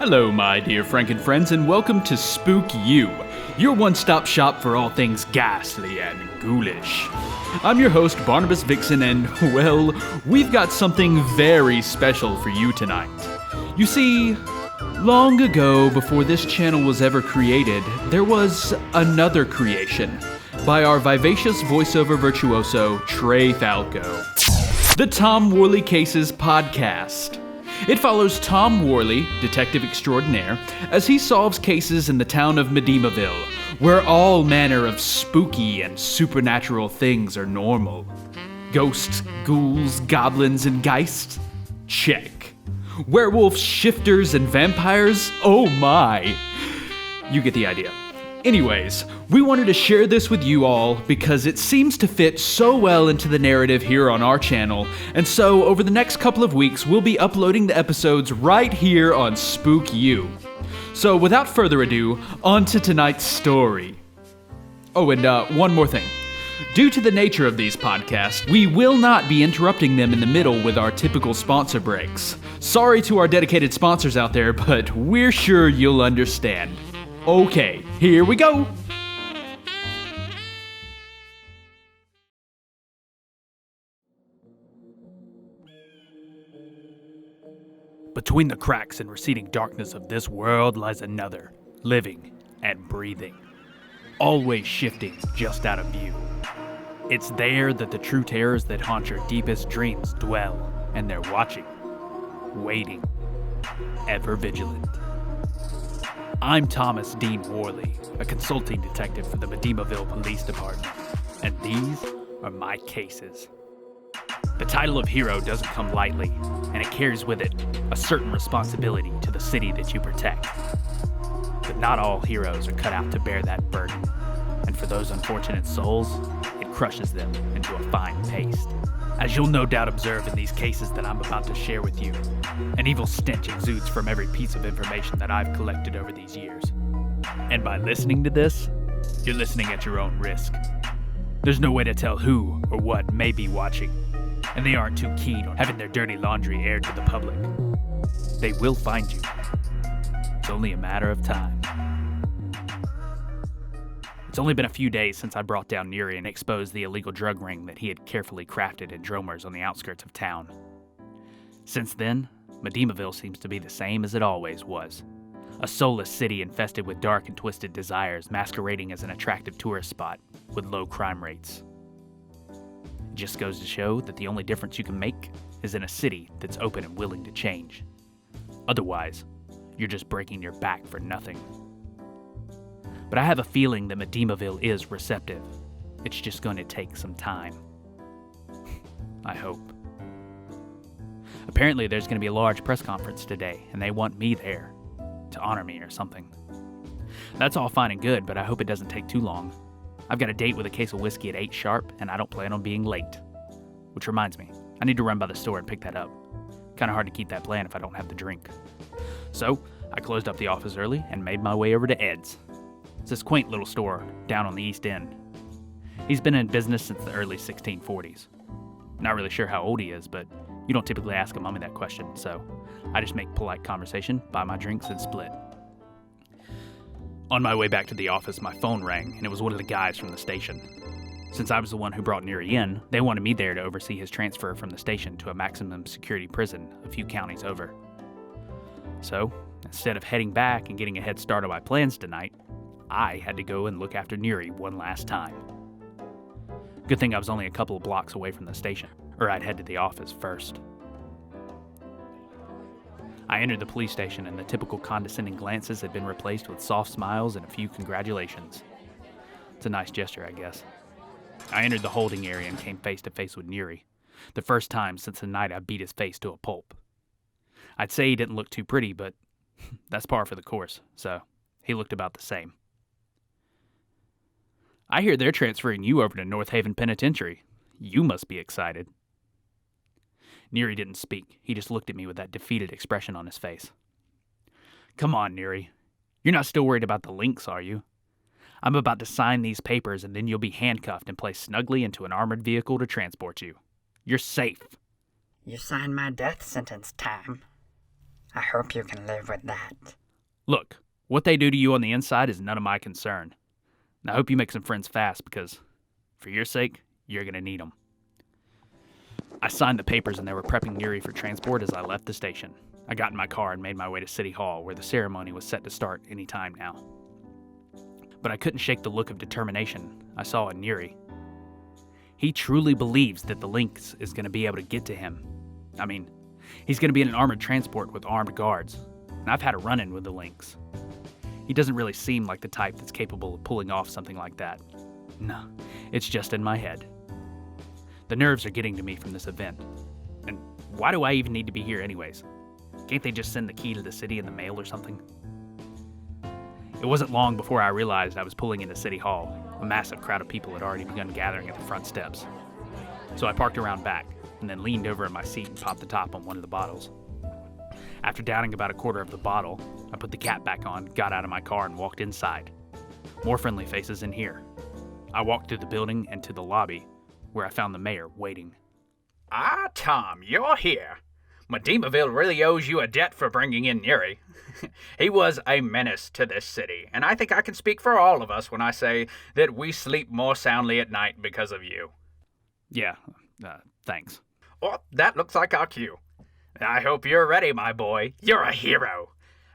Hello, my dear Franken-friends, and welcome to Spookyou, your one-stop shop for all things ghastly and ghoulish. I'm your host, Barnabas Vixen, and, well, we've got something very special for you tonight. You see, long ago, before this channel was ever created, there was another creation by our vivacious voiceover virtuoso, Trey Falco. The Tom Worley Cases Podcast. It follows Tom Worley, detective extraordinaire, as he solves cases in the town of Modena Ville, where all manner of spooky and supernatural things are normal. Ghosts, ghouls, goblins, and geists? Check. Werewolves, shifters, and vampires? Oh my! You get the idea. Anyways, we wanted to share this with you all because it seems to fit so well into the narrative here on our channel, and so over the next couple of weeks we'll be uploading the episodes right here on Spookyou. So without further ado, on to tonight's story. Oh, and one more thing. Due to the nature of these podcasts, we will not be interrupting them in the middle with our typical sponsor breaks. Sorry to our dedicated sponsors out there, but we're sure you'll understand. Okay, here we go! Between the cracks and receding darkness of this world lies another, living and breathing, always shifting just out of view. It's there that the true terrors that haunt your deepest dreams dwell, and they're watching, waiting, ever vigilant. I'm Thomas Dean Worley, a consulting detective for the Modena Ville Police Department, and these are my cases. The title of hero doesn't come lightly, and it carries with it a certain responsibility to the city that you protect. But not all heroes are cut out to bear that burden, and for those unfortunate souls, it crushes them into a fine paste. As you'll no doubt observe in these cases that I'm about to share with you, an evil stench exudes from every piece of information that I've collected over these years. And by listening to this, you're listening at your own risk. There's no way to tell who or what may be watching, and they aren't too keen on having their dirty laundry aired to the public. They will find you. It's only a matter of time. It's only been a few days since I brought down Neri and exposed the illegal drug ring that he had carefully crafted in Dromers on the outskirts of town. Since then, Modena Ville seems to be the same as it always was. A soulless city infested with dark and twisted desires masquerading as an attractive tourist spot with low crime rates. It just goes to show that the only difference you can make is in a city that's open and willing to change. Otherwise, you're just breaking your back for nothing. But I have a feeling that Modena Ville is receptive. It's just going to take some time. I hope. Apparently there's going to be a large press conference today, and they want me there to honor me or something. That's all fine and good, but I hope it doesn't take too long. I've got a date with a case of whiskey at 8 sharp, and I don't plan on being late. Which reminds me, I need to run by the store and pick that up. Kind of hard to keep that plan if I don't have the drink. So, I closed up the office early and made my way over to Ed's. It's this quaint little store down on the East End. He's been in business since the early 1640s. Not really sure how old he is, but you don't typically ask a mummy that question, so I just make polite conversation, buy my drinks, and split. On my way back to the office, my phone rang, and it was one of the guys from the station. Since I was the one who brought Neri in, they wanted me there to oversee his transfer from the station to a maximum security prison a few counties over. So, instead of heading back and getting a head start on my plans tonight, I had to go and look after Neri one last time. Good thing I was only a couple of blocks away from the station, or I'd head to the office first. I entered the police station and the typical condescending glances had been replaced with soft smiles and a few congratulations. It's a nice gesture, I guess. I entered the holding area and came face to face with Neri, the first time since the night I beat his face to a pulp. I'd say he didn't look too pretty, but that's par for the course, so he looked about the same. I hear they're transferring you over to North Haven Penitentiary. You must be excited. Neri didn't speak. He just looked at me with that defeated expression on his face. Come on, Neri. You're not still worried about the links, are you? I'm about to sign these papers and then you'll be handcuffed and placed snugly into an armored vehicle to transport you. You're safe. You signed my death sentence, Tom. I hope you can live with that. Look, what they do to you on the inside is none of my concern. And I hope you make some friends fast because, for your sake, you're going to need them. I signed the papers and they were prepping Neri for transport as I left the station. I got in my car and made my way to City Hall, where the ceremony was set to start any time now. But I couldn't shake the look of determination I saw in Neri. He truly believes that the Lynx is going to be able to get to him. I mean, he's going to be in an armored transport with armed guards, and I've had a run-in with the Lynx. He doesn't really seem like the type that's capable of pulling off something like that. No, it's just in my head. The nerves are getting to me from this event. And why do I even need to be here anyways? Can't they just send the key to the city in the mail or something? It wasn't long before I realized I was pulling into City Hall. A massive crowd of people had already begun gathering at the front steps. So I parked around back, and then leaned over in my seat and popped the top on one of the bottles. After downing about a quarter of the bottle, I put the cap back on, got out of my car, and walked inside. More friendly faces in here. I walked through the building and to the lobby, where I found the mayor waiting. Ah, Tom, you're here. Modena Ville really owes you a debt for bringing in Neri. He was a menace to this city, and I think I can speak for all of us when I say that we sleep more soundly at night because of you. Yeah, thanks. Oh, that looks like our cue. I hope you're ready, my boy. You're a hero.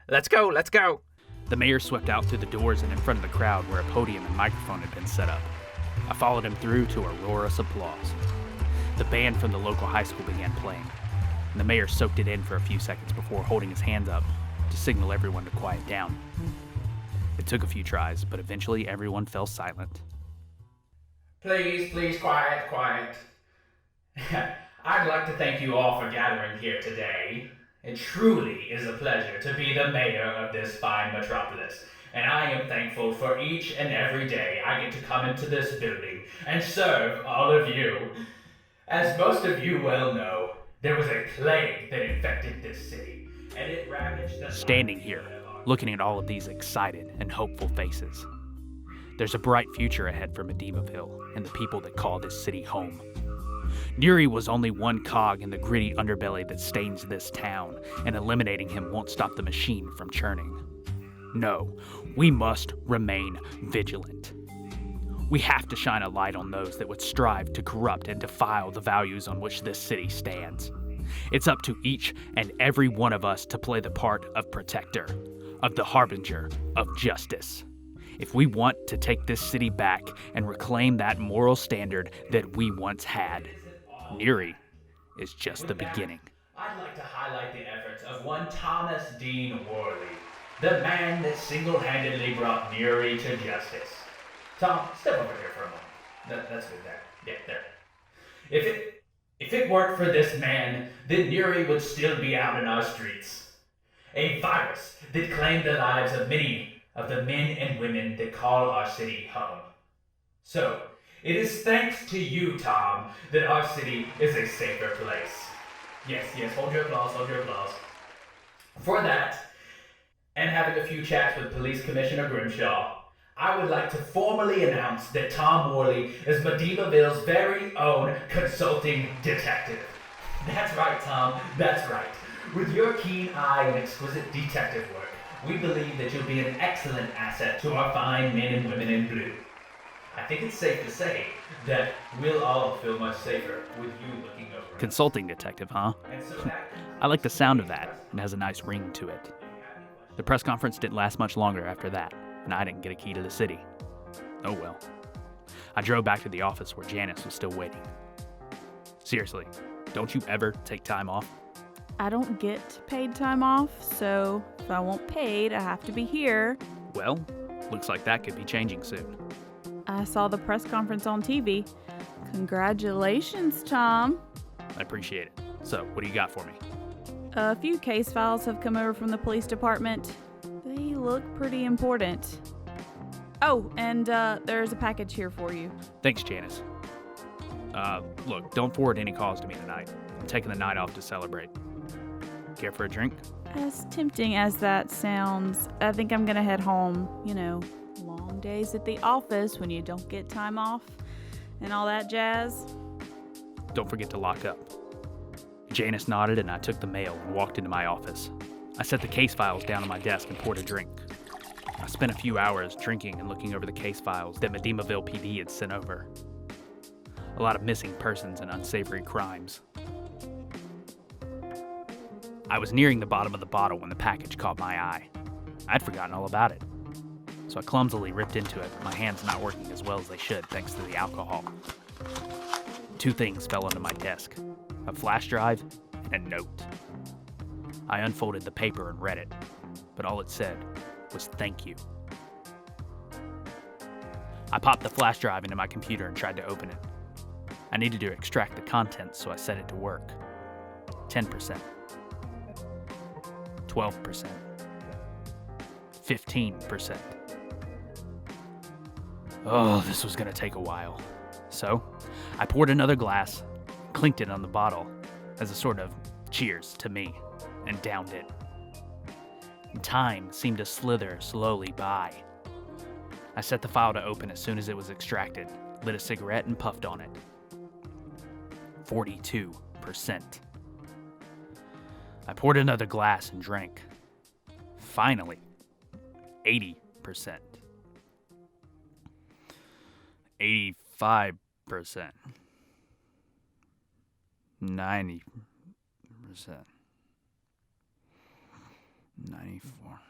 Let's go, let's go. The mayor swept out through the doors and in front of the crowd where a podium and microphone had been set up. I followed him through to a roarous applause. The band from the local high school began playing, and the mayor soaked it in for a few seconds before holding his hands up to signal everyone to quiet down. It took a few tries, but eventually everyone fell silent. Please, quiet. I'd like to thank you all for gathering here today. It truly is a pleasure to be the mayor of this fine metropolis, and I am thankful for each and every day I get to come into this building and serve all of you. As most of you well know, there was a plague that infected this city, and it ravaged the... Standing here, looking at all of these excited and hopeful faces. There's a bright future ahead for Modena Ville and the people that call this city home. Neri was only one cog in the gritty underbelly that stains this town, and eliminating him won't stop the machine from churning. No, we must remain vigilant. We have to shine a light on those that would strive to corrupt and defile the values on which this city stands. It's up to each and every one of us to play the part of protector, of the harbinger of justice. If we want to take this city back and reclaim that moral standard that we once had, Neri is just the beginning. I'd like to highlight the efforts of one Thomas Dean Worley, the man that single-handedly brought Neri to justice. Tom, step over here for a moment. That's good there. Yeah, there. If it weren't for this man, then Neri would still be out in our streets. A virus that claimed the lives of many of the men and women that call our city home. So, it is thanks to you, Tom, that our city is a safer place. Yes, hold your applause. For that, and having a few chats with Police Commissioner Grimshaw, I would like to formally announce that Tom Worley is Modena Ville's very own consulting detective. That's right, Tom, that's right. With your keen eye and exquisite detective work, we believe that you'll be an excellent asset to our fine men and women in blue. I think it's safe to say that we'll all feel much safer with you looking over. Consulting detective, huh? I like the sound of that. It has a nice ring to it. The press conference didn't last much longer after that, and I didn't get a key to the city. Oh well. I drove back to the office where Janice was still waiting. Seriously, don't you ever take time off? I don't get paid time off, so if I want paid, I have to be here. Well, looks like that could be changing soon. I saw the press conference on TV. Congratulations, Tom. I appreciate it. So, what do you got for me? A few case files have come over from the police department. They look pretty important. Oh, and there's a package here for you. Thanks, Janice. Look, don't forward any calls to me tonight. I'm taking the night off to celebrate. Care for a drink? As tempting as that sounds, I think I'm gonna head home. You know, long days at the office when you don't get time off and all that jazz. Don't forget to lock up. Janice nodded and I took the mail and walked into my office. I set the case files down on my desk and poured a drink. I spent a few hours drinking and looking over the case files that Modena Ville PD had sent over. A lot of missing persons and unsavory crimes. I was nearing the bottom of the bottle when the package caught my eye. I'd forgotten all about it. So I clumsily ripped into it, my hands not working as well as they should thanks to the alcohol. 2 things fell onto my desk, a flash drive and a note. I unfolded the paper and read it, but all it said was thank you. I popped the flash drive into my computer and tried to open it. I needed to extract the contents, so I set it to work. 10%. 12%. 15%. Oh, this was gonna take a while. So, I poured another glass, clinked it on the bottle as a sort of cheers to me, and downed it. Time seemed to slither slowly by. I set the file to open as soon as it was extracted, lit a cigarette and puffed on it. 42%. I poured another glass and drank. Finally, 80%. 85%. 90%. 94.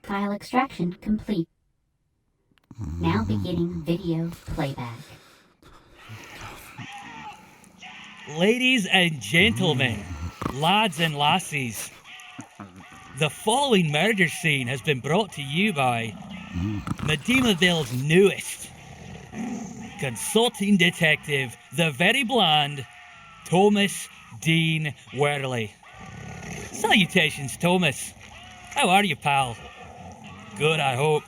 File extraction complete. Now beginning video playback. Ladies and gentlemen, lads and lassies, the following murder scene has been brought to you by Modena Ville's newest consulting detective, the very bland Thomas Dean Worley. Salutations, Thomas. How are you, pal? Good, I hope.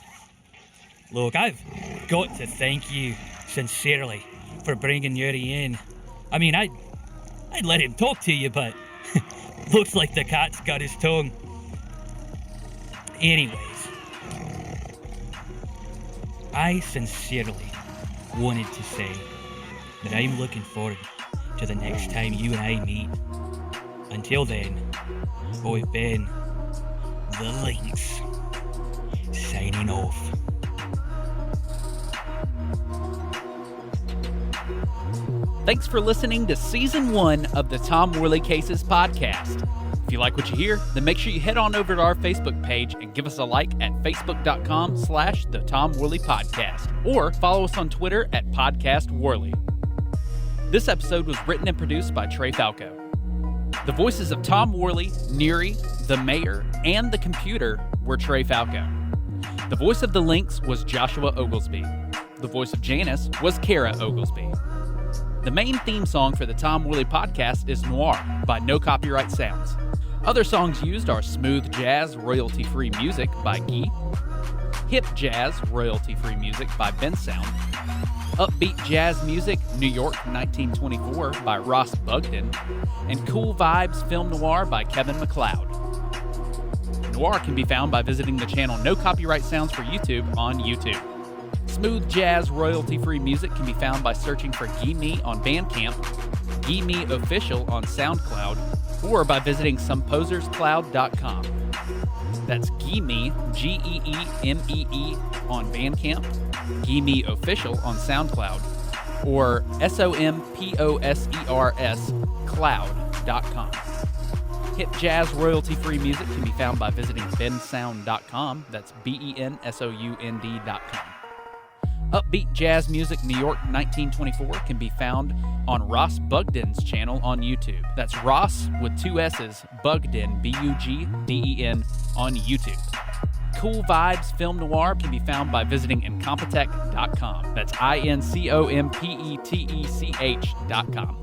Look, I've got to thank you sincerely for bringing Yuri in. I mean, I'd let him talk to you, but looks like the cat's got his tongue. Anyways, I sincerely wanted to say that I'm looking forward to the next time you and I meet. Until then, I've been the Lynx, signing off. Thanks for listening to Season 1 of the Tom Worley Cases podcast. If you like what you hear, then make sure you head on over to our Facebook page and give us a like at facebook.com/The Tom Worley Podcast, or follow us on Twitter at Podcast Worley. This episode was written and produced by Trey Falco. The voices of Tom Worley, Neary, the Mayor, and the computer were Trey Falco. The voice of the Lynx was Joshua Oglesby. The voice of Janice was Kara Oglesby. The main theme song for the Tom Worley podcast is Noir by No Copyright Sounds. Other songs used are Smooth Jazz, royalty-free music by Guy, Hip Jazz, royalty-free music by Ben Sound, Upbeat Jazz Music, New York 1924 by Ross Bugden, and Cool Vibes Film Noir by Kevin MacLeod. Noir can be found by visiting the channel No Copyright Sounds for YouTube on YouTube. Smooth Jazz royalty-free music can be found by searching for Guy Me on Bandcamp, Guy Me Official on SoundCloud, or by visiting SomposersCloud.com. That's Guy Me, Geemee on Bandcamp, Guy Me Official on SoundCloud, or SOMPOSERS Cloud.com. Hip Jazz royalty-free music can be found by visiting bensound.com. That's BENSOUND.com. Upbeat Jazz Music New York 1924 can be found on Ross Bugden's channel on YouTube. That's Ross with 2 S's, Bugden, Bugden, on YouTube. Cool Vibes Film Noir can be found by visiting Incompetech.com. That's INCOMPETECH.com.